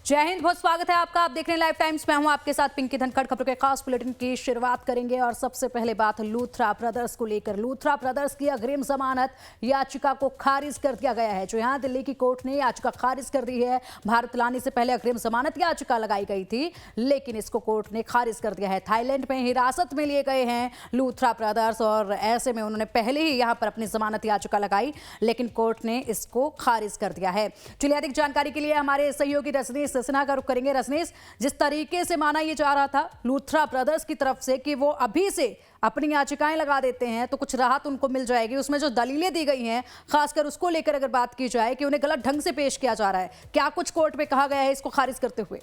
जय हिंद, बहुत स्वागत है आपका। आप देख रहे हैं लाइव टाइम्स। मैं हूं आपके साथ पिंकी धनखड़। खबरों के खास बुलेटिन की शुरुआत करेंगे और सबसे पहले बात लूथरा ब्रदर्स को लेकर। लूथरा ब्रदर्स की अग्रिम जमानत याचिका को खारिज कर दिया गया है। जो यहां दिल्ली की कोर्ट ने याचिका खारिज कर दी है। भारत लाने से पहले अग्रिम जमानत याचिका लगाई गई थी, लेकिन इसको कोर्ट ने खारिज कर दिया है। थाईलैंड में हिरासत में लिए गए हैं लूथरा ब्रदर्स और ऐसे में उन्होंने पहले ही यहां पर अपनी जमानत याचिका लगाई, लेकिन कोर्ट ने इसको खारिज कर दिया है। चलिए अधिक जानकारी के लिए हमारे सहयोगी रजनीश सिन्हा का रुख करेंगे। रजनीश, जिस तरीके से माना यह जा रहा था लूथरा ब्रदर्स की तरफ से कि वो अभी से अपनी याचिकाएं लगा देते हैं तो कुछ राहत उनको मिल जाएगी, उसमें जो दलीलें दी गई हैं खासकर उसको लेकर अगर बात की जाए कि उन्हें गलत ढंग से पेश किया जा रहा है, क्या कुछ कोर्ट में कहा गया है इसको खारिज करते हुए?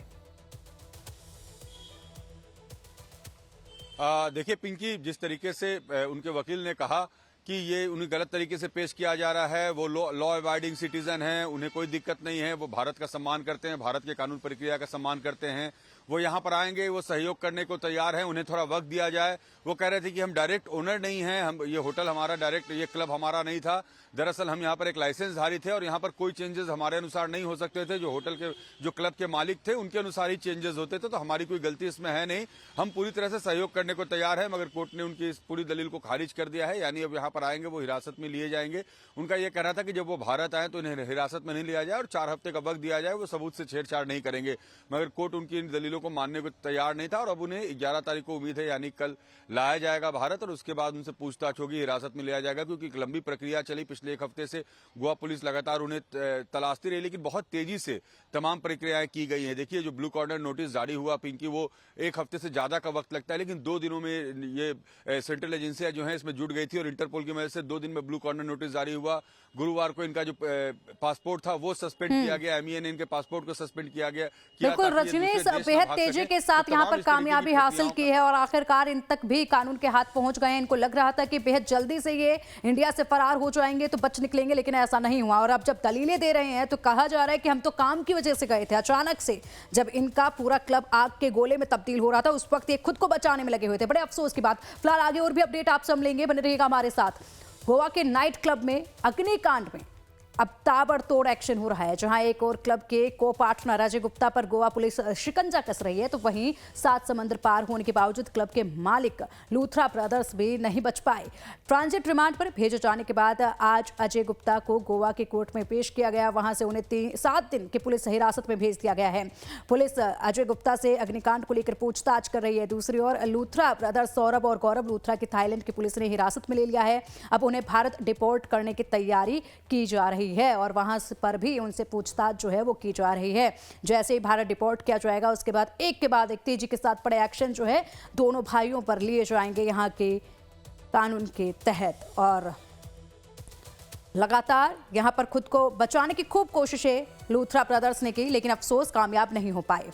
देखिए पिंकी, जिस तरीके से उनके वकील ने कहा कि ये उन्हें गलत तरीके से पेश किया जा रहा है, वो लॉ अबाइडिंग सिटीजन हैं, उन्हें कोई दिक्कत नहीं है, वो भारत का सम्मान करते हैं, भारत के कानून प्रक्रिया का सम्मान करते हैं, वो यहाँ पर आएंगे, वो सहयोग करने को तैयार हैं, उन्हें थोड़ा वक्त दिया जाए। वो कह रहे थे कि हम डायरेक्ट ओनर नहीं हैं, हम ये होटल हमारा डायरेक्ट, ये क्लब हमारा नहीं था, दरअसल हम यहाँ पर एक लाइसेंसधारी थे और यहाँ पर कोई चेंजेस हमारे अनुसार नहीं हो सकते थे। जो होटल के जो क्लब के मालिक थे उनके अनुसार ही चेंजेस होते थे, तो हमारी कोई गलती इसमें है नहीं, हम पूरी तरह से सहयोग करने को तैयार है। मगर कोर्ट ने उनकी इस पूरी दलील को खारिज कर दिया है, यानी अब यहाँ पर आएंगे वो हिरासत में लिए जाएंगे। उनका यह कहना था कि जब वो भारत आए तो इन्हें हिरासत में नहीं लिया जाए और 4 हफ्ते का वक्त दिया जाए, वो सबूत से छेड़छाड़ नहीं करेंगे। मगर कोर्ट उनकी इन दलीलों को मानने को तैयार नहीं था और अब उन्हें 11 तारीख को उम्मीद है, यानी कल लाया जाएगा भारत और उसके बाद उनसे पूछताछ होगी, हिरासत में लिया जाएगा। क्योंकि एक लंबी प्रक्रिया चली, पिछले 1 हफ्ते से गोवा पुलिस लगातार उन्हें तलाशती रही, लेकिन बहुत तेजी से तमाम प्रक्रियाएं की गई हैं। देखिए, जो ब्लू कॉर्नर नोटिस जारी हुआ पिंकी, वो 1 हफ्ते से ज्यादा का वक्त लगता है, लेकिन 2 दिनों में ये सेंट्रल एजेंसियां जो है इसमें जुट गई थी और इंटरपोल की मदद से 2 दिन में ब्लू कॉर्नर नोटिस जारी हुआ। गुरुवार को इनका जो पासपोर्ट था वो सस्पेंड किया गया, MEA ने इनके पासपोर्ट को सस्पेंड किया गया। बिल्कुल रजनीश, बेहद तेजी के साथ यहाँ पर कामयाबी हासिल की है और आखिरकार इन तक भी कानून के हाथ पहुंच गए हैं। इनको लग रहा था कि बेहद जल्दी से ये इंडिया से फरार हो जाएंगे तो बच निकलेंगे, लेकिन ऐसा नहीं हुआ। और अब जब दलीलें दे रहे हैं तो कहा जा रहा है कि हम तो काम की वजह से गए थे। अचानक से जब इनका पूरा क्लब आग के गोले में तब्दील हो रहा था, उस वक्त ये खुद को बचाने में लगे हुए थे। बड़े अफसोस की बात। फिलहाल आगे और भी अपडेट आप सब लेंगे, बने रहिएगा हमारे साथ। गोवा के नाइट क्लब में अग्निकांड में अब ताबड़तोड़ एक्शन हो रहा है। जहां एक और क्लब के को पार्टनर अजय गुप्ता पर गोवा पुलिस शिकंजा कस रही है, तो वहीं 7 समंदर पार होने के बावजूद क्लब के मालिक लूथरा ब्रदर्स भी नहीं बच पाए। ट्रांजिट रिमांड पर भेजे जाने के बाद आज अजय गुप्ता को गोवा के कोर्ट में पेश किया गया। वहां से उन्हें 7 दिन की पुलिस हिरासत में भेज दिया गया है। पुलिस अजय गुप्ता से अग्निकांड को लेकर पूछताछ कर रही है। दूसरी ओर लूथरा ब्रदर्स सौरभ और गौरव लूथरा की थाईलैंड की पुलिस ने हिरासत में ले लिया है। अब उन्हें भारत डिपोर्ट करने की तैयारी की जा रही है और वहां पर भी उनसे पूछताछ जो है वो की जा रही है। जैसे ही भारत डिपोर्ट किया जाएगा उसके बाद एक के बाद एक तेजी के साथ बड़े एक्शन जो है दोनों भाइयों पर लिए जाएंगे यहाँ के कानून के तहत। और लगातार यहाँ पर खुद को बचाने की खूब कोशिशें लूथरा ब्रदर्स ने की, लेकिन अफसोस कामयाब नहीं हो पाए।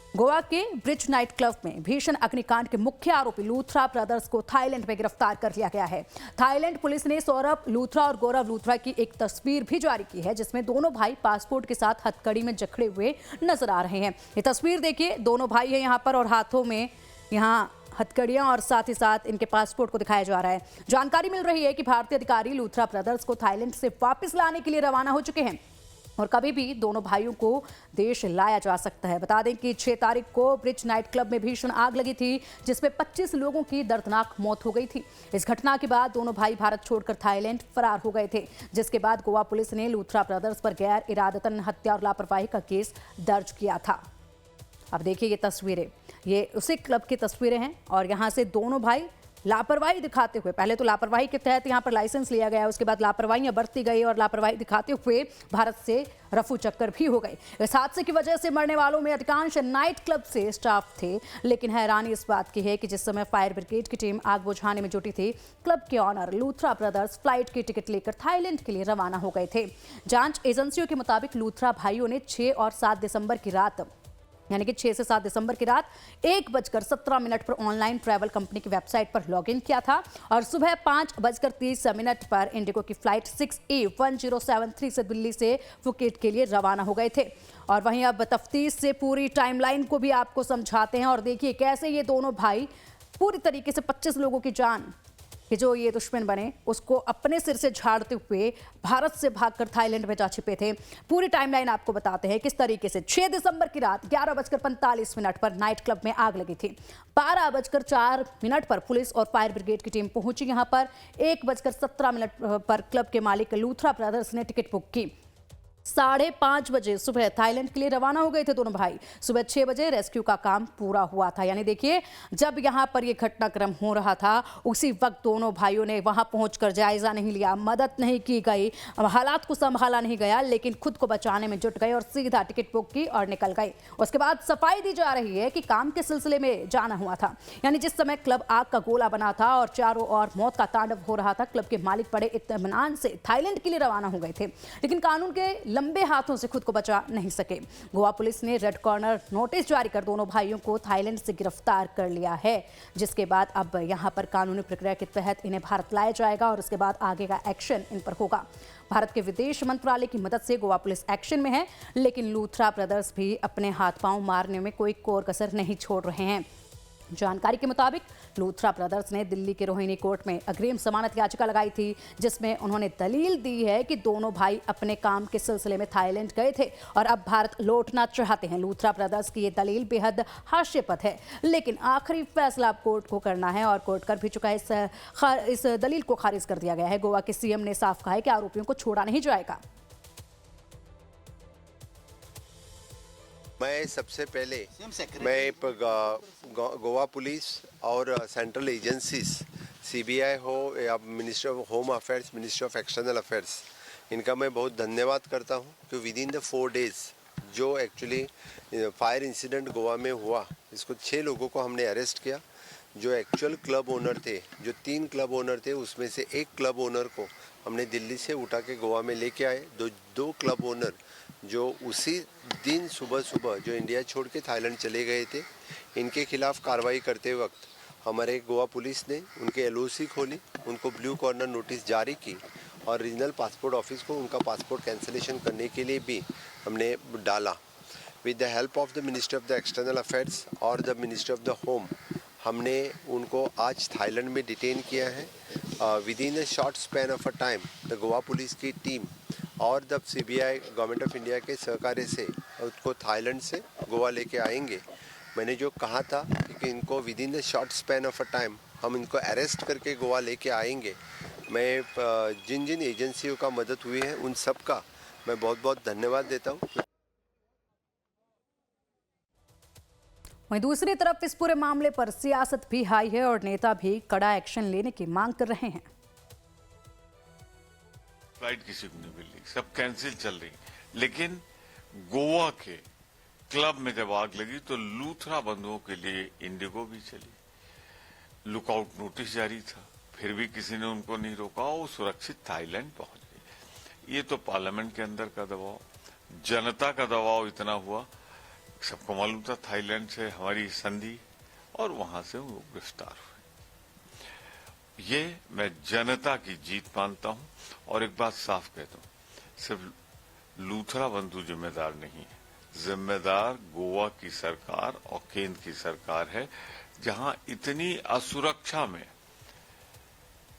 गोवा के ब्रिज नाइट क्लब में भीषण अग्निकांड के मुख्य आरोपी लूथरा ब्रदर्स को थाईलैंड में गिरफ्तार कर लिया गया है। थाईलैंड पुलिस ने सौरभ लूथरा और गौरव लूथरा की एक तस्वीर भी जारी की है, जिसमें दोनों भाई पासपोर्ट के साथ हथकड़ी में जकड़े हुए नजर आ रहे हैं। ये तस्वीर देखिए, दोनों भाई हैं यहाँ पर और हाथों में यहाँ हथकड़ियां और साथ ही साथ इनके पासपोर्ट को दिखाया जा रहा है। जानकारी मिल रही है कि भारतीय अधिकारी लूथरा ब्रदर्स को थाईलैंड से वापस लाने के लिए रवाना हो चुके हैं और कभी भी दोनों भाइयों को देश लाया जा सकता है। बता दें कि 6 तारीख को ब्रिज नाइट क्लब में भीषण आग लगी थी, जिसमें 25 लोगों की दर्दनाक मौत हो गई थी। इस घटना के बाद दोनों भाई भारत छोड़कर थाईलैंड फरार हो गए थे, जिसके बाद गोवा पुलिस ने लूथरा ब्रदर्स पर गैर इरादतन हत्या और लापरवाही का केस दर्ज किया था। अब देखिए ये तस्वीरें, ये उसी क्लब की तस्वीरें हैं और यहाँ से दोनों भाई लापरवाही दिखाते हुए, पहले तो लापरवाही के तहत यहाँ पर लाइसेंस लिया गया, उसके बाद लापरवाहियां बरती गई और लापरवाही दिखाते हुए भारत से रफू चक्कर भी हो गई। इस हादसे की वजह से मरने वालों में अधिकांश नाइट क्लब से स्टाफ थे, लेकिन हैरानी इस बात की है कि जिस समय फायर ब्रिगेड की टीम आग बुझाने में जुटी थी, क्लब के ऑनर लूथरा ब्रदर्स फ्लाइट की टिकट लेकर थाईलैंड के लिए रवाना हो गए थे। जांच एजेंसियों के मुताबिक लूथरा भाइयों ने 6 और 7 दिसंबर की रात, यानी कि 6 से 7 दिसंबर की रात 1:17 पर ऑनलाइन ट्रैवल कंपनी की वेबसाइट पर लॉगिन किया था और सुबह 5:30 पर इंडिगो की फ्लाइट 6A1073 से दिल्ली से फुकेट के लिए रवाना हो गए थे। और वहीं अब तफ्तीश से पूरी टाइमलाइन को भी आपको समझाते हैं और देखिए कैसे ये दोनों भाई पूरी तरीके से 25 लोगों की जान कि जो ये दुश्मन बने उसको अपने सिर से झाड़ते हुए भारत से भागकर थाईलैंड में जा छिपे थे। पूरी टाइमलाइन आपको बताते हैं किस तरीके से। 6 दिसंबर की रात 11:45 पर नाइट क्लब में आग लगी थी। 12:04 पर पुलिस और फायर ब्रिगेड की टीम पहुंची यहां पर। 1:17 पर क्लब के मालिक लूथरा ब्रदर्स ने टिकट बुक की। 5:30 बजे सुबह थाईलैंड के लिए रवाना हो गए थे दोनों भाई। सुबह 6 बजे रेस्क्यू का काम पूरा हुआ था। यानी देखिए, जब यहां पर ये घटनाक्रम हो रहा था उसी वक्त दोनों भाइयों ने वहां पहुंचकर जायजा नहीं लिया, मदद नहीं की गई, हालात को संभाला नहीं गया, लेकिन खुद को बचाने में जुट गए और सीधा टिकट बुक की और निकल गए। उसके बाद सफाई दी जा रही है कि काम के सिलसिले में जाना हुआ था। यानी जिस समय क्लब आग का गोला बना था और चारों ओर मौत का तांडव हो रहा था, क्लब के मालिक बड़े इत्मीनान से थाईलैंड के लिए रवाना हो गए थे, लेकिन कानून के लंबे हाथों से खुद को बचा नहीं सके। गोवा पुलिस ने रेड कॉर्नर नोटिस जारी कर दोनों भाइयों को थाईलैंड से गिरफ्तार कर लिया है, जिसके बाद अब यहां पर कानूनी प्रक्रिया के तहत इन्हें भारत लाया जाएगा और उसके बाद आगे का एक्शन इन पर होगा। भारत के विदेश मंत्रालय की मदद से गोवा पुलिस एक्शन में है, लेकिन लूथरा ब्रदर्स भी अपने हाथ पांव मारने में कोई कोर कसर नहीं छोड़ रहे हैं। जानकारी के मुताबिक लूथरा ब्रदर्स ने दिल्ली के रोहिणी कोर्ट में अग्रिम जमानत याचिका लगाई थी, जिसमें उन्होंने दलील दी है कि दोनों भाई अपने काम के सिलसिले में थाईलैंड गए थे और अब भारत लौटना चाहते हैं। लूथरा ब्रदर्स की ये दलील बेहद हास्यास्पद है, लेकिन आखिरी फैसला अब कोर्ट को करना है और कोर्ट कर भी चुका है। इस दलील को खारिज कर दिया गया है। गोवा के सीएम ने साफ कहा है कि आरोपियों को छोड़ा नहीं जाएगा। मैं सबसे पहले गोवा पुलिस और सेंट्रल एजेंसीज, सीबीआई हो या ministry of home affairs, ministry of external affairs, इनका मैं बहुत धन्यवाद करता हूं कि विद इन द 4 डेज जो एक्चुअली फायर इंसिडेंट गोवा में हुआ, इसको 6 लोगों को हमने अरेस्ट किया। जो एक्चुअल क्लब ओनर थे, जो 3 क्लब ओनर थे, उसमें से एक क्लब ओनर को हमने दिल्ली से उठा के गोवा में लेके आए। दो क्लब ओनर जो उसी दिन सुबह जो इंडिया छोड़ के थाईलैंड चले गए थे, इनके खिलाफ कार्रवाई करते वक्त हमारे गोवा पुलिस ने उनके एलओसी खोली, उनको ब्लू कॉर्नर नोटिस जारी की और रीजनल पासपोर्ट ऑफिस को उनका पासपोर्ट कैंसिलेशन करने के लिए भी हमने डाला। With the help of the ministry of the external affairs और the ministry of the home, हमने उनको आज थाईलैंड में डिटेन किया है। Within a short span of a time the Goa police की टीम और the CBI government of India के सहकार्य से उसको थाईलैंड से गोवा लेके आएंगे। मैंने जो कहा था कि इनको with in the short span of a time हम इनको अरेस्ट करके गोवा लेके आएंगे। मैं जिन जिन एजेंसियों का मदद हुई है उन सब का मैं बहुत बहुत धन्यवाद देता हूँ। वहीं दूसरी तरफ इस पूरे मामले पर सियासत भी हाई है और नेता भी कड़ा एक्शन लेने की मांग कर रहे हैं। फ्लाइट किसी को नहीं मिल रही, सब कैंसिल चल रही, लेकिन गोवा के क्लब में जब आग लगी तो लूथरा बंधुओं के लिए इंडिगो भी चली। लुकआउट नोटिस जारी था, फिर भी किसी ने उनको नहीं रोका, वो सुरक्षित थाईलैंड पहुंच गए। ये तो पार्लियामेंट के अंदर का दबाव, जनता का दबाव इतना हुआ, सबको मालूम था थाईलैंड से हमारी संधि, और वहां से वो गिरफ्तार हुए। ये मैं जनता की जीत मानता हूं और एक बात साफ कहता हूं, सिर्फ लूथरा बंधु जिम्मेदार नहीं है, जिम्मेदार गोवा की सरकार और केंद्र की सरकार है, जहां इतनी असुरक्षा में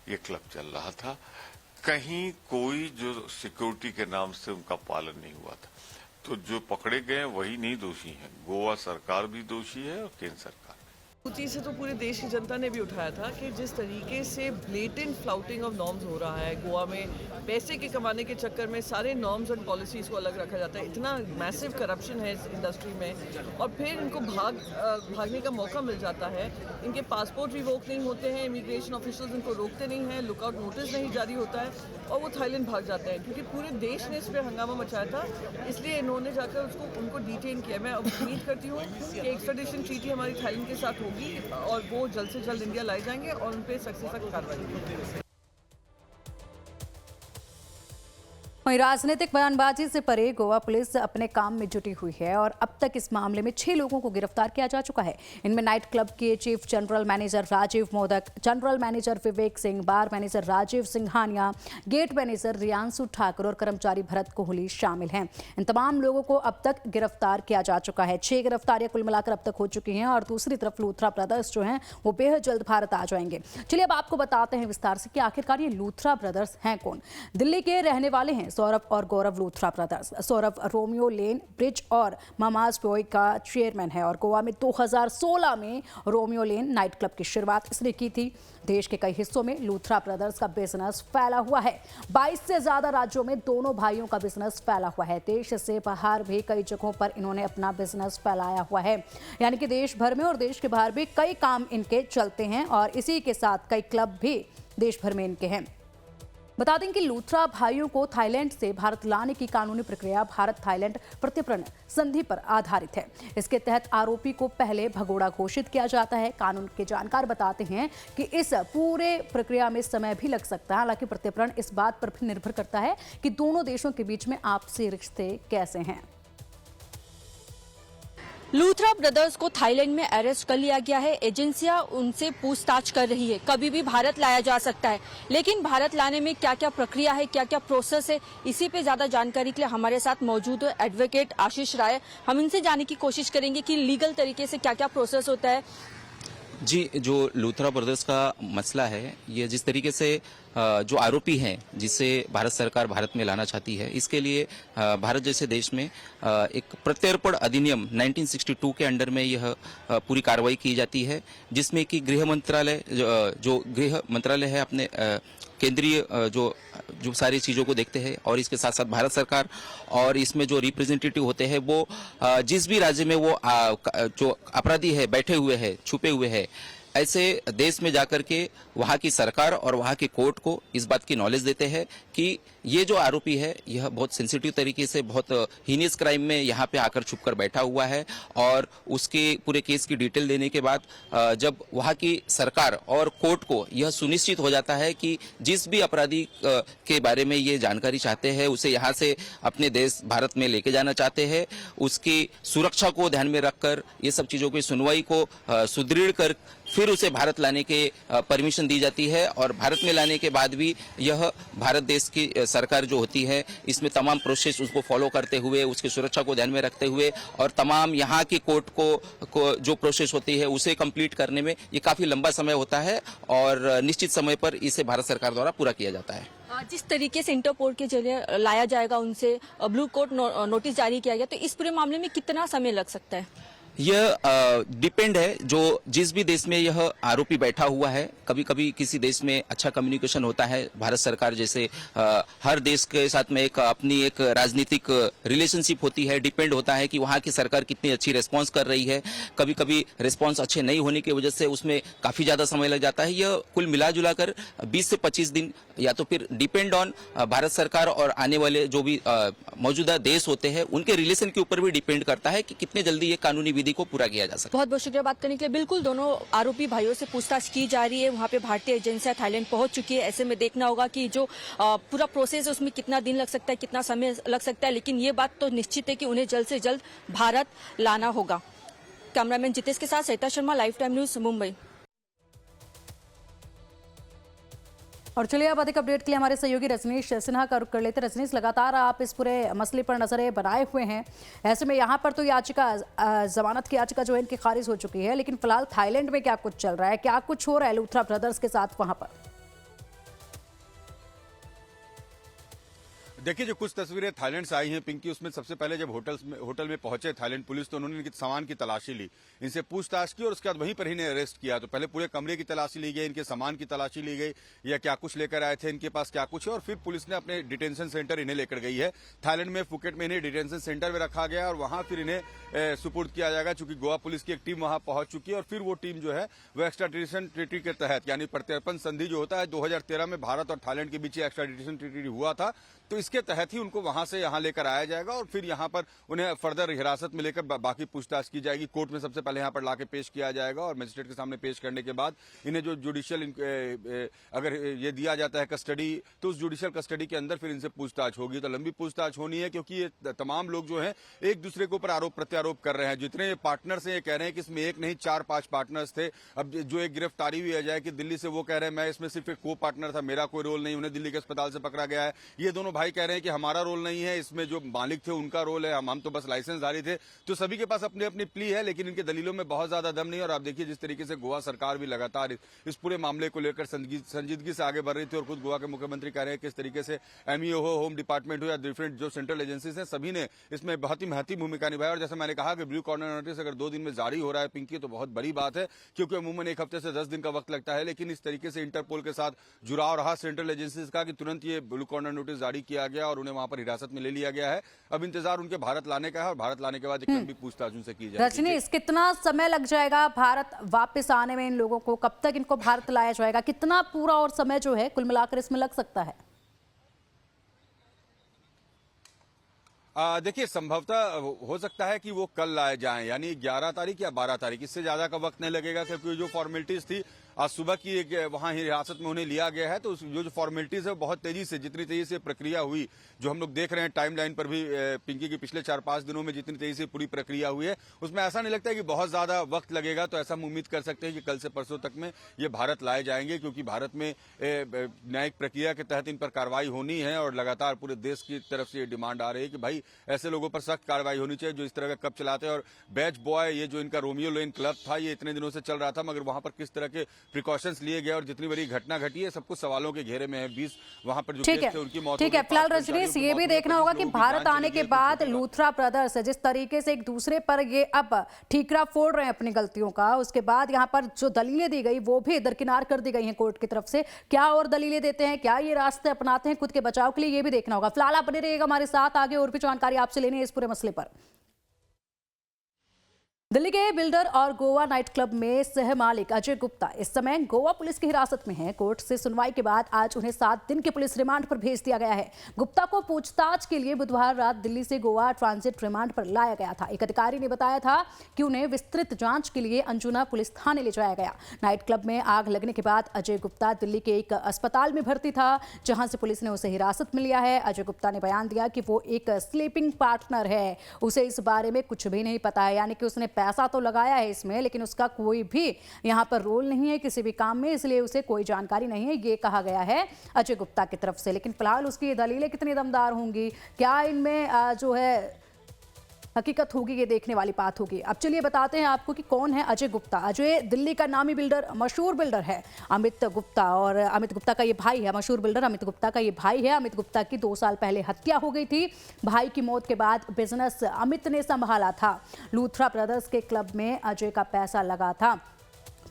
ये क्लब चल रहा था। कहीं कोई जो सिक्योरिटी के नाम से उनका पालन नहीं हुआ था, तो जो पकड़े गए वही नहीं दोषी हैं, गोवा सरकार भी दोषी है और केंद्र सरकार। से तो पूरे देश की जनता ने भी उठाया था कि जिस तरीके से ब्लेटेंट फ्लाउटिंग ऑफ नॉर्म्स हो रहा है गोवा में, पैसे के कमाने के चक्कर में सारे नॉर्म्स एंड पॉलिसीज़ को अलग रखा जाता है, इतना मैसिव करप्शन है इस इंडस्ट्री में, और फिर इनको भागने का मौका मिल जाता है। इनके पासपोर्ट रिवोक नहीं होते हैं, इमिग्रेशन ऑफिशियल्स इनको रोकते नहीं हैं, लुकआउट नोटिस नहीं जारी होता है और वो थाईलैंड भाग जाते हैं, क्योंकि पूरे देश ने इस पर हंगामा मचाया था, इसलिए इन्होंने जाकर उनको डिटेन किया। मैं उम्मीद करती हूँ कि एक्स्ट्राडिशन ट्रीटी हमारी थाईलैंड के साथ होगी और वो जल्द से जल्द इंडिया लाए जाएंगे और उन पे सख्त से सख्त कार्रवाई होगी। वहीं राजनीतिक बयानबाजी से परे गोवा पुलिस अपने काम में जुटी हुई है और अब तक इस मामले में 6 लोगों को गिरफ्तार किया जा चुका है। इनमें नाइट क्लब के chief general manager Rajiv Modak, general manager Vivek Singh, bar manager Rajiv Singhania, gate manager Riyanshu Thakur और कर्मचारी भरत कोहली शामिल हैं। इन तमाम लोगों को अब तक गिरफ्तार किया जा चुका है। 6 गिरफ्तारियां कुल मिलाकर अब तक हो चुकी हैं और दूसरी तरफ लूथरा ब्रदर्स जो हैं वो बेहद जल्द भारत आ जाएंगे। चलिए अब आपको बताते हैं विस्तार से कि आखिरकार ये लूथरा ब्रदर्स हैं कौन। दिल्ली के रहने वाले हैं सौरभ और Gaurav Luthra brothers. Saurabh Romeo Lane Birch और ममाज बॉय का चेयरमैन है और गोवा में 2016 में रोमियो लेन नाइट क्लब की शुरुआत इसने की थी। देश के कई हिस्सों में लूथरा ब्रदर्स का बिजनेस फैला हुआ है। 22 से ज्यादा राज्यों में दोनों भाइयों का बिजनेस फैला हुआ है। देश से बाहर भी कई जगहों पर इन्होंने अपना बिजनेस फैलाया हुआ है, यानी कि देश भर में और देश के बाहर भी कई काम इनके चलते हैं और इसी के साथ कई क्लब भी देश भर में इनके हैं। बता दें कि लूथरा भाइयों को थाईलैंड से भारत लाने की कानूनी प्रक्रिया भारत थाईलैंड प्रतिप्रण संधि पर आधारित है। इसके तहत आरोपी को पहले भगोड़ा घोषित किया जाता है। कानून के जानकार बताते हैं कि इस पूरे प्रक्रिया में समय भी लग सकता है। हालांकि प्रतिप्रण इस बात पर भी निर्भर करता है कि दोनों देशों के बीच में आपसी रिश्ते कैसे हैं। लूथरा ब्रदर्स को थाईलैंड में अरेस्ट कर लिया गया है। एजेंसियां उनसे पूछताछ कर रही है। कभी भी भारत लाया जा सकता है, लेकिन भारत लाने में क्या क्या प्रक्रिया है, क्या क्या प्रोसेस है, इसी पे ज्यादा जानकारी के लिए हमारे साथ मौजूद है एडवोकेट आशीष राय। हम इनसे जानने की कोशिश करेंगे कि लीगल तरीके से क्या क्या प्रोसेस होता है। जी, जो लूथरा ब्रदर्स का मसला है, ये जिस तरीके से जो आरोपी हैं जिसे भारत सरकार भारत में लाना चाहती है, इसके लिए भारत जैसे देश में एक प्रत्यर्पण अधिनियम 1962 के अंडर में यह पूरी कार्रवाई की जाती है, जिसमें कि गृह मंत्रालय जो गृह मंत्रालय है अपने केंद्रीय जो सारी चीजों को देखते हैं और इसके साथ साथ भारत सरकार और इसमें जो रिप्रेजेंटेटिव होते हैं वो जिस भी राज्य में वो जो अपराधी है बैठे हुए हैं, छुपे हुए हैं, ऐसे देश में जाकर के वहां की सरकार और वहां की कोर्ट को इस बात की नॉलेज देते हैं कि ये जो आरोपी है यह बहुत सेंसिटिव तरीके से बहुत हीनियस क्राइम में यहाँ पे आकर छुपकर बैठा हुआ है और उसके पूरे केस की डिटेल देने के बाद जब वहां की सरकार और कोर्ट को यह सुनिश्चित हो जाता है कि जिस भी अपराधी के बारे में ये जानकारी चाहते हैं उसे यहाँ से अपने देश भारत में लेके जाना चाहते हैं, उसकी सुरक्षा को ध्यान में रखकर ये सब चीजों की सुनवाई को सुदृढ़ कर फिर उसे भारत लाने के परमिशन दी जाती है और भारत में लाने के बाद भी यह भारत देश की सरकार जो होती है इसमें तमाम प्रोसेस उसको फॉलो करते हुए उसकी सुरक्षा को ध्यान में रखते हुए और तमाम यहाँ की कोर्ट को जो प्रोसेस होती है उसे कंप्लीट करने में ये काफी लंबा समय होता है और निश्चित समय पर इसे भारत सरकार द्वारा पूरा किया जाता है। जिस तरीके से इंटरपोल के जरिए लाया जाएगा, उनसे ब्लू कोर्ट नोटिस जारी किया गया, तो इस पूरे मामले में कितना समय लग सकता है? यह डिपेंड है जो जिस भी देश में यह आरोपी बैठा हुआ है। कभी कभी किसी देश में अच्छा कम्युनिकेशन होता है, भारत सरकार जैसे हर देश के साथ में अपनी एक राजनीतिक रिलेशनशिप होती है, डिपेंड होता है कि वहाँ की सरकार कितनी अच्छी रिस्पांस कर रही है। कभी कभी रिस्पांस अच्छे नहीं होने की वजह से उसमें काफी ज्यादा समय लग जाता है। यह कुल मिला जुला कर 20 से 25 दिन या तो फिर डिपेंड ऑन भारत सरकार और आने वाले जो भी मौजूदा देश होते हैं उनके रिलेशन के ऊपर भी डिपेंड करता है कि कितने जल्दी ये कानूनी विधि को पूरा किया जा सकता है। बहुत बहुत शुक्रिया बात करने के लिए। बिल्कुल दोनों आरोपी भाइयों से पूछताछ की जा रही है। वहाँ पे भारतीय एजेंसियां थाईलैंड पहुंच चुकी है। ऐसे में देखना होगा कि जो पूरा प्रोसेस है उसमें कितना दिन लग सकता है, कितना समय लग सकता है, लेकिन ये बात तो निश्चित है कि उन्हें जल्द से जल्द भारत लाना होगा। कैमरामैन जितेश के साथ Sarita Sharma, Live Time News, Mumbai. और चलिए अब अधिक अपडेट के लिए हमारे सहयोगी रजनीश सिन्हा का रुख कर लेते। रजनीश, लगातार आप इस पूरे मसले पर नजरें बनाए हुए हैं। ऐसे में यहाँ पर तो याचिका जमानत की याचिका जो है इनकी खारिज हो चुकी है, लेकिन फिलहाल थाईलैंड में क्या कुछ चल रहा है, क्या कुछ हो रहा है लूथरा ब्रदर्स के साथ वहां पर? देखिए, जो कुछ तस्वीरें थाईलैंड से आई हैं पिंकी, उसमें सबसे पहले जब होटल में पहुंचे थाईलैंड पुलिस तो उन्होंने इनके सामान की तलाशी ली, इनसे पूछताछ की और उसके बाद वहीं पर इन्हें अरेस्ट किया। तो पहले पूरे कमरे की तलाशी ली गई, इनके सामान की तलाशी ली गई, या क्या कुछ लेकर आए थे, इनके पास क्या कुछ है, और फिर पुलिस ने अपने डिटेंशन सेंटर इन्हें लेकर गई है। थाईलैंड में फुकेट में इन्हें डिटेंशन सेंटर में रखा गया और वहां फिर इन्हें सुपुर्द किया जाएगा, चूंकि गोवा पुलिस की एक टीम वहां पहुंच चुकी है और फिर वो टीम जो है वो एक्स्ट्राडिशन ट्रीटी के तहत, यानी प्रत्यर्पण संधि जो होता है 2013 में भारत और थाईलैंड के बीच एक्स्ट्राडिशन ट्रीटी हुआ था, तो इसके तहत ही उनको वहां से यहाँ लेकर आया जाएगा और फिर यहाँ पर उन्हें फर्दर हिरासत में लेकर बाकी पूछताछ की जाएगी। कोर्ट में सबसे पहले यहाँ पर लाके पेश किया जाएगा और मजिस्ट्रेट के सामने पेश करने के बाद इन्हें जो जुडिशियल अगर ये दिया जाता है कस्टडी, तो उस जुडिशियल कस्टडी के अंदर फिर इनसे पूछताछ होगी। तो लंबी पूछताछ होनी है क्योंकि ये तमाम लोग जो हैं एक दूसरे के ऊपर आरोप प्रत्यारोप कर रहे हैं। जितने पार्टनर्स हैं ये कह रहे हैं कि इसमें एक नहीं 4-5 पार्टनर्स थे। अब जो एक गिरफ्तारी हुई है कि दिल्ली से, वो कह रहे हैं मैं इसमें सिर्फ एक को पार्टनर था, मेरा कोई रोल नहीं, उन्हें दिल्ली के अस्पताल से पकड़ा गया है। ये दोनों भाई कह रहे हैं कि हमारा रोल नहीं है, इसमें जो मालिक थे उनका रोल है, हम तो बस लाइसेंसधारी थे। तो सभी के पास अपनी अपनी प्ली है, लेकिन इनके दलीलों में बहुत ज्यादा दम नहीं है। और आप देखिए जिस तरीके से गोवा सरकार भी लगातार इस पूरे मामले को लेकर संजीदगी से आगे बढ़ रही थी और खुद गोवा के मुख्यमंत्री कह रहे हैं कि इस तरीके से एमईओ हो, होम डिपार्टमेंट हो या डिफरेंट जो सेंट्रल एजेंसीज हैं, सभी ने इसमें बहुत ही महत्वपूर्ण भूमिका निभाई। और जैसे मैंने कहा कि ब्लू कॉर्नर नोटिस अगर 2 दिन में जारी हो रहा है पिंकी, तो बहुत बड़ी बात है क्योंकि अमूमन 1 हफ्ते से 10 दिन का वक्त लगता है। लेकिन इस तरीके से इंटरपोल के साथ जुड़ाव रहा सेंट्रल एजेंसीज का कि तुरंत ये ब्लू कॉर्नर नोटिस जारी किया गया और उन्हें वहां पर हिरासत में ले लिया गया है। अब इंतजार उनके भारत लाने का है और भारत लाने के बाद एक लंबी पूछताछ उनसे की जाएगी। रजनीश, कितना समय लग जाएगा भारत वापस आने में इन लोगों को? कब तक इनको भारत लाया जाएगा? कितना पूरा और समय जो है कुल मिलाकर इसमें लग सकता है? देखिए संभवतः हो सकता है कि वो कल लाए जाएं, यानी 11 तारीख या 12 तारीख, इससे ज्यादा का वक्त नहीं लगेगा क्योंकि जो फॉर्मेलिटीज थी आज सुबह की एक वहां हिरासत में उन्हें लिया गया है। तो जो फॉर्मेलिटीज है बहुत तेजी से, जितनी तेजी से प्रक्रिया हुई, जो हम लोग देख रहे हैं टाइमलाइन पर भी पिंकी की पिछले 4-5 दिनों में जितनी तेजी से पूरी प्रक्रिया हुई है, उसमें ऐसा नहीं लगता है कि बहुत ज्यादा वक्त लगेगा। तो ऐसा हम उम्मीद कर सकते हैं कि कल से परसों तक में ये भारत लाए जाएंगे क्योंकि भारत में न्यायिक प्रक्रिया के तहत इन पर कार्रवाई होनी है और लगातार पूरे देश की तरफ से ये डिमांड आ रही है कि भाई ऐसे लोगों पर सख्त कार्रवाई होनी चाहिए जो इस तरह का कब चलाते हैं। और बैच बॉय, ये जो इनका रोमियो लेन क्लब था, ये इतने दिनों से चल रहा था, मगर वहां पर किस तरह के प्रिकॉशंस लिए गए और जितनी बड़ी घटना घटी है सब कुछ सवालों के घेरे में है। 20 वहां पर जो केस थे उनकी मौत। ठीक है, फिलहाल रजनीश ये भी देखना होगा कि भारत आने के बाद लूथरा ब्रदर्स जिस तरीके से एक दूसरे पर ये अब ठीकरा फोड़ रहे हैं अपनी गलतियों का, उसके बाद यहाँ पर जो दलीलें दी गई वो भी दरकिनार कर दी गई हैं कोर्ट की तरफ से। क्या और दलीलें देते हैं, क्या ये रास्ते अपनाते हैं खुद के बचाव के लिए, ये भी देखना होगा। फिलहाल आप बने रहिएगा हमारे साथ, आगे और भी जानकारी आपसे लेनी है इस पूरे मसले पर। दिल्ली के बिल्डर और गोवा नाइट क्लब में सह मालिक अजय गुप्ता इस समय गोवा पुलिस की हिरासत में हैं। कोर्ट से सुनवाई के बाद आज उन्हें 7 दिन के पुलिस रिमांड पर भेज दिया गया है। गुप्ता को पूछताछ के लिए बुधवार रात दिल्ली से गोवा ट्रांजिट रिमांड पर लाया गया था। एक अधिकारी ने बताया था कि उन्हें विस्तृत जांच के लिए अंजुना पुलिस थाने ले जाया गया। नाइट क्लब में आग लगने के बाद अजय गुप्ता दिल्ली के एक अस्पताल में भर्ती था, जहां से पुलिस ने उसे हिरासत में लिया है। अजय गुप्ता ने बयान दिया कि वो एक स्लीपिंग पार्टनर है, उसे इस बारे में कुछ भी नहीं पता है, यानी कि उसने पैसा तो लगाया है इसमें लेकिन उसका कोई भी यहां पर रोल नहीं है किसी भी काम में, इसलिए उसे कोई जानकारी नहीं है, ये कहा गया है अजय गुप्ता की तरफ से। लेकिन फिलहाल उसकी दलीलें कितनी दमदार होंगी, क्या इनमें जो है हकीकत होगी, ये देखने वाली बात होगी। अब चलिए बताते हैं आपको कि कौन है अजय गुप्ता। अजय दिल्ली का नामी बिल्डर, मशहूर बिल्डर है अमित गुप्ता, और अमित गुप्ता का ये भाई है। मशहूर बिल्डर अमित गुप्ता का ये भाई है। अमित गुप्ता की 2 साल पहले हत्या हो गई थी। भाई की मौत के बाद बिजनेस अमित ने संभाला था। लूथरा ब्रदर्स के क्लब में अजय का पैसा लगा था।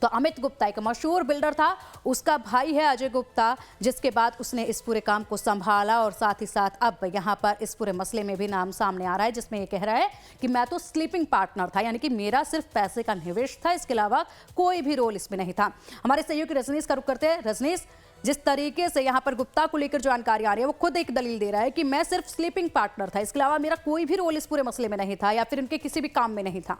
तो अमित गुप्ता एक मशहूर बिल्डर था, उसका भाई है अजय गुप्ता, जिसके बाद उसने इस पूरे काम को संभाला और साथ ही साथ अब यहाँ पर इस पूरे मसले में भी नाम सामने आ रहा है, जिसमें ये कह रहा है कि मैं तो स्लीपिंग पार्टनर था, यानी कि मेरा सिर्फ पैसे का निवेश था, इसके अलावा कोई भी रोल इसमें नहीं था। हमारे सहयोगी रजनीश का रुख करते हैं। रजनीश, जिस तरीके से यहाँ पर गुप्ता को लेकर जानकारी आ रही है, वो खुद एक दलील दे रहा है कि मैं सिर्फ स्लीपिंग पार्टनर था, इसके अलावा मेरा कोई भी रोल इस पूरे मसले में नहीं था या फिर उनके किसी भी काम में नहीं था।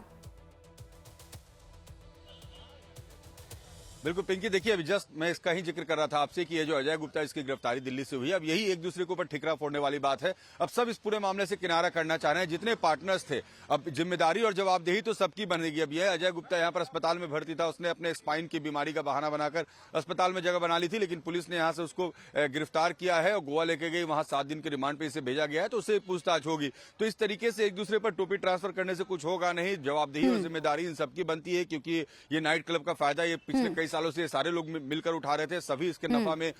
बिल्कुल पिंकी, देखिए अभी जस्ट मैं इसका ही जिक्र कर रहा था आपसे कि ये जो अजय गुप्ता, इसकी गिरफ्तारी दिल्ली से हुई है। अब यही एक दूसरे के ऊपर ठिकरा फोड़ने वाली बात है। अब सब इस पूरे मामले से किनारा करना चाह रहे हैं। जितने पार्टनर्स थे, अब जिम्मेदारी और जवाबदेही तो सबकी बनेगी। अब यह अजय गुप्ता यहाँ पर अस्पताल में भर्ती था, उसने अपने स्पाइन की बीमारी का बहाना बनाकर अस्पताल में जगह बना ली थी, लेकिन पुलिस ने यहाँ से उसको गिरफ्तार किया है और गोवा लेके गई, वहां 7 दिन के रिमांड पे इसे भेजा गया है, तो उससे पूछताछ होगी। तो इस तरीके से एक दूसरे पर टोपी ट्रांसफर करने से कुछ होगा नहीं। जवाबदेही और जिम्मेदारी इन सबकी बनती है, क्योंकि ये नाइट क्लब का फायदा ये पिछले कई सालों से सारे लोग मिलकर उठा रहे थे, सभी इसके नफा में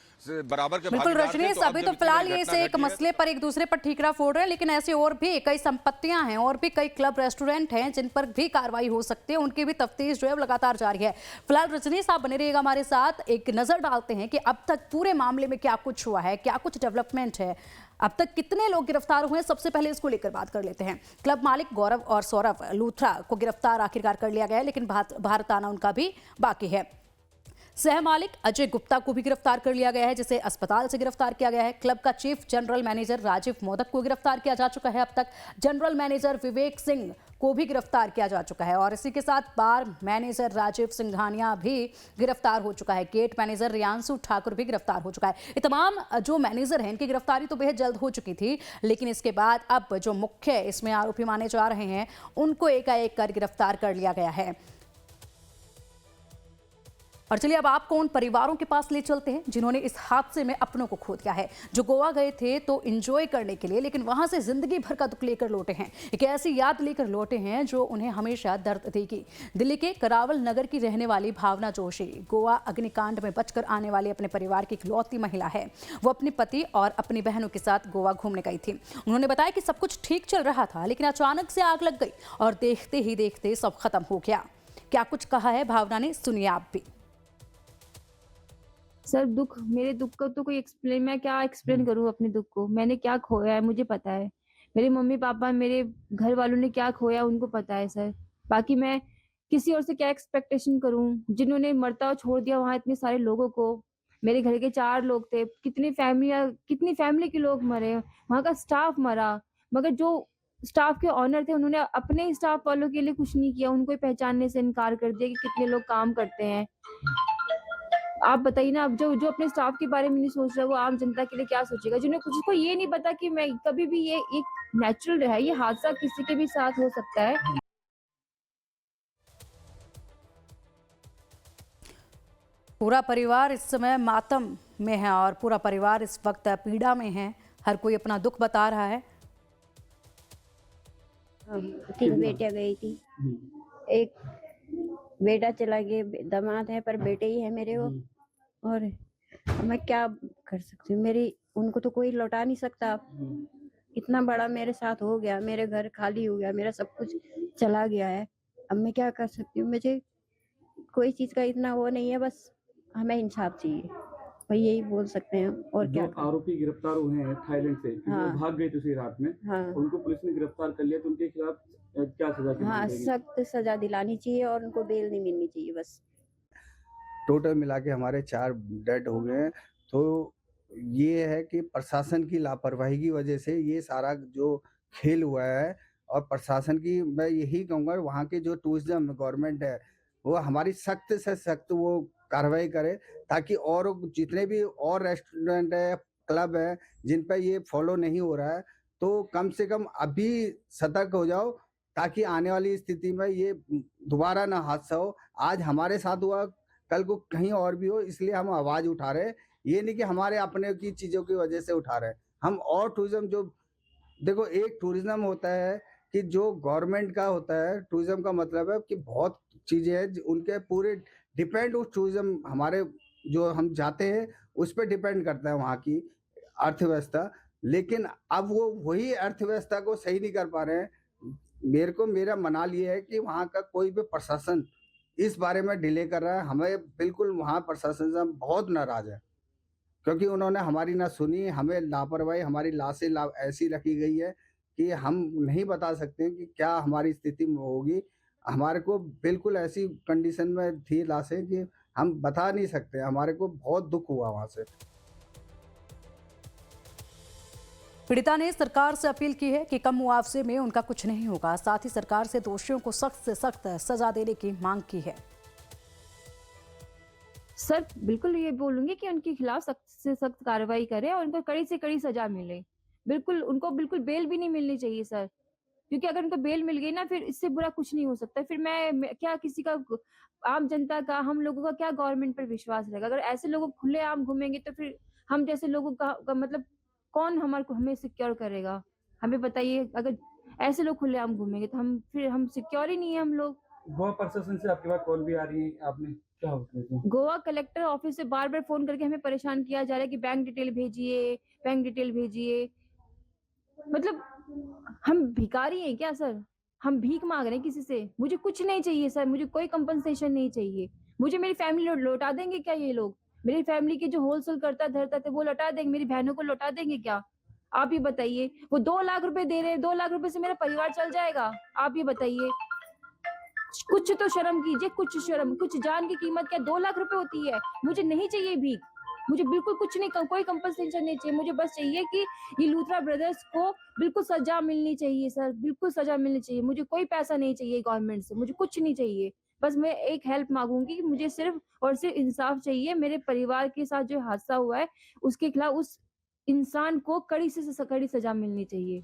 बराबर के बिल्कुल रजनीश, अभी तो फिलहाल ये से एक मसले पर एक दूसरे पर ठीकरा फोड़ रहे हैं, लेकिन ऐसे और भी कई संपत्तियां हैं और भी कई क्लब रेस्टोरेंट हैं जिन पर भी कार्रवाई हो सकती है, उनकी भी तफ्तीश जो है लगातार जारी है। फिलहाल रजनीश, आप बने रहिएगा हमारे साथ, एक नजर डालते हैं कि अब तक पूरे मामले में क्या कुछ हुआ है, क्या कुछ डेवलपमेंट है, अब तक कितने लोग गिरफ्तार हुए हैं। सबसे पहले इसको लेकर बात कर लेते हैं। क्लब मालिक गौरव और सौरभ लूथरा को गिरफ्तार आखिरकार कर लिया गया है, लेकिन भारत आना उनका भी बाकी है। सह मालिक अजय गुप्ता को भी गिरफ्तार कर लिया गया है, जिसे अस्पताल से गिरफ्तार किया गया है। क्लब का chief general manager Rajiv Modak को गिरफ्तार किया जा चुका है। अब तक जनरल मैनेजर विवेक सिंह को भी गिरफ्तार किया जा चुका है और इसी के साथ बार मैनेजर राजीव सिंघानिया भी गिरफ्तार हो चुका है। गेट मैनेजर रियांशु ठाकुर भी गिरफ्तार हो चुका है। ये तमाम जो मैनेजर हैं, इनकी गिरफ्तारी तो बेहद जल्द हो चुकी थी, लेकिन इसके बाद अब जो मुख्य इसमें आरोपी माने जा रहे हैं, उनको एकाएक कर गिरफ्तार कर लिया गया है। और चलिए अब आपको उन परिवारों के पास ले चलते हैं जिन्होंने इस हादसे में अपनों को खो दिया है, जो गोवा गए थे तो एंजॉय करने के लिए, लेकिन वहां से जिंदगी भर का दुख लेकर लौटे हैं। एक ऐसी याद लेकर लौटे हैं जो उन्हें हमेशा दर्द देगी। दिल्ली के करावल नगर की रहने वाली भावना जोशी गोवा अग्निकांड में बचकर आने वाली अपने परिवार की इकलौती महिला है। वो अपने पति और अपनी बहनों के साथ गोवा घूमने गई थी। उन्होंने बताया कि सब कुछ ठीक चल रहा था, लेकिन अचानक से आग लग गई और देखते ही देखते सब खत्म हो गया। क्या कुछ कहा है भावना ने, सुनिए आप भी। सर मेरे दुख को तो मैं क्या एक्सप्लेन करूं अपने दुख को। मैंने क्या खोया है मुझे पता है, मेरे मम्मी पापा मेरे घर वालों ने क्या खोया उनको पता है सर। बाकी मैं किसी और से क्या एक्सपेक्टेशन करूं, जिन्होंने मरता हुआ छोड़ दिया वहां इतने सारे लोगों को। मेरे घर के 4 लोग थे, कितनी फैमिली के लोग मरे, वहां का स्टाफ मरा, मगर जो स्टाफ के ऑनर थे उन्होंने अपने स्टाफ वालों के लिए कुछ नहीं किया, उनको पहचानने से इनकार कर दिया कि कितने लोग काम करते हैं। आप बताइए ना, अब जो अपने स्टाफ के बारे में नहीं सोच रहा, वो आम जनता के लिए क्या सोचेगा, जिन्हें कुछ को ये नहीं पता कि मैं कभी भी ये एक नेचुरल है, ये हादसा किसी के भी साथ हो सकता है। पूरा परिवार इस समय मातम में है और पूरा परिवार इस वक्त पीड़ा में है। हर कोई अपना दुख बता रहा है। 3 बेटियां गई थी, एक बेटा चला गया, दामाद है पर बेटे ही है मेरे वो। और मैं क्या कर सकती हूँ, उनको तो कोई लौटा नहीं सकता। इतना बड़ा मेरे साथ हो गया, मेरे घर खाली हो गया, मेरा सब कुछ चला गया है। अब मैं क्या कर सकती हूँ, मुझे कोई चीज का इतना वो नहीं है, बस हमें इंसाफ चाहिए, वही यही बोल सकते हैं। और क्या आरोपी गिरफ्तार हुए हैं थाईलैंड से, हाँ, भाग गए थे उसी रात में। हाँ, उनको पुलिस ने गिरफ्तार कर लिया, तो उनके खिलाफ क्या सजा की? हाँ, सख्त सजा दिलानी चाहिए और उनको बेल नहीं मिलनी चाहिए बस। टोटल मिला के हमारे 4 डेड हो गए हैं। तो ये है कि प्रशासन की लापरवाही की वजह से ये सारा जो खेल हुआ है, और प्रशासन की मैं यही कहूँगा, वहाँ के जो टूरिज्म गवर्नमेंट है वो हमारी सख्त से सख्त वो कार्रवाई करे, ताकि और जितने भी और रेस्टोरेंट है, क्लब है, जिन पर ये फॉलो नहीं हो रहा है, तो कम से कम अभी सतर्क हो जाओ, ताकि आने वाली स्थिति में ये दोबारा ना हादसा हो। आज हमारे साथ हुआ, कल को कहीं और भी हो, इसलिए हम आवाज उठा रहे हैं। ये नहीं कि हमारे अपने की चीजों की वजह से उठा रहे हैं हम। और टूरिज्म जो देखो, एक टूरिज्म होता है कि जो गवर्नमेंट का होता है, टूरिज्म का मतलब है कि बहुत चीजें हैं उनके पूरे डिपेंड, उस टूरिज्म हमारे जो हम जाते हैं उस पर डिपेंड करता है वहाँ की अर्थव्यवस्था। लेकिन अब वो वही अर्थव्यवस्था को सही नहीं कर पा रहे हैं। मेरा मनाल ये है कि वहाँ का कोई भी प्रशासन इस बारे में डिले कर रहा है। हमें बिल्कुल वहाँ प्रशासन से हम बहुत नाराज है, क्योंकि उन्होंने हमारी ना सुनी, हमें लापरवाही, हमारी लाशें ऐसी रखी गई है कि हम नहीं बता सकते कि क्या हमारी स्थिति में होगी। हमारे को बिल्कुल ऐसी कंडीशन में थी लाशें कि हम बता नहीं सकते। हमारे को बहुत दुख हुआ वहाँ से। पीड़िता ने सरकार से अपील की है कि कम मुआवजे में उनका कुछ नहीं होगा। साथ ही सरकार से दोषियों को सख्त से सख्त सजा देने की मांग की है। सर बिल्कुल ये बोलूंगी कि उनके खिलाफ सख्त से सख्त कार्रवाई करें और उनको कड़ी से कड़ी सजा मिले। बिल्कुल उनको बिल्कुल बेल भी नहीं मिलनी चाहिए सर, क्योंकि अगर उनको बेल मिल गई ना, फिर इससे बुरा कुछ नहीं हो सकता। फिर मैं क्या, किसी का, आम जनता का, हम लोगों का क्या गवर्नमेंट पर विश्वास रहेगा? अगर ऐसे लोग खुले आम घूमेंगे तो फिर हम जैसे लोगों का मतलब कौन हमें सिक्योर करेगा? हमें बताइए, अगर ऐसे लोग खुले आम घूमेंगे तो हम सिक्योर ही नहीं है हम लोग। गोवा प्रशासन से आपके पास कॉल भी आ रही है, आपने क्या होता है? गोवा कलेक्टर ऑफिस से बार बार फोन करके हमें परेशान किया जा रहा है कि बैंक डिटेल भेजिए। मतलब हम भिखारी हैं क्या सर? हम भीख मांग रहे हैं किसी से? मुझे कुछ नहीं चाहिए सर, मुझे कोई कंपनसेशन नहीं चाहिए। मुझे मेरी फैमिली लौटा देंगे क्या ये लोग? मेरी फैमिली के जो होलसेल करता धरता थे वो लौटा देंगे? मेरी बहनों को लौटा देंगे क्या? आप ही बताइए। वो 2 लाख रुपए दे रहे हैं, 2 लाख रुपए से मेरा परिवार चल जाएगा? आप ही बताइए। कुछ तो शर्म कीजिए, कुछ शर्म, कुछ जान की कीमत क्या 2 लाख रुपए होती है। मुझे नहीं चाहिए भीख, मुझे बिल्कुल कुछ नहीं, कोई कंपनसेशन नहीं चाहिए। मुझे बस चाहिए कि ये लूथरा ब्रदर्स को बिल्कुल सजा मिलनी चाहिए सर, बिल्कुल सजा मिलनी चाहिए। मुझे कोई पैसा नहीं चाहिए गवर्नमेंट से, मुझे कुछ नहीं चाहिए। बस मैं एक हेल्प मांगूंगी कि मुझे सिर्फ और सिर्फ इंसाफ चाहिए। मेरे परिवार के साथ जो हादसा हुआ है उसके खिलाफ उस इंसान को कड़ी से कड़ी सजा मिलनी चाहिए।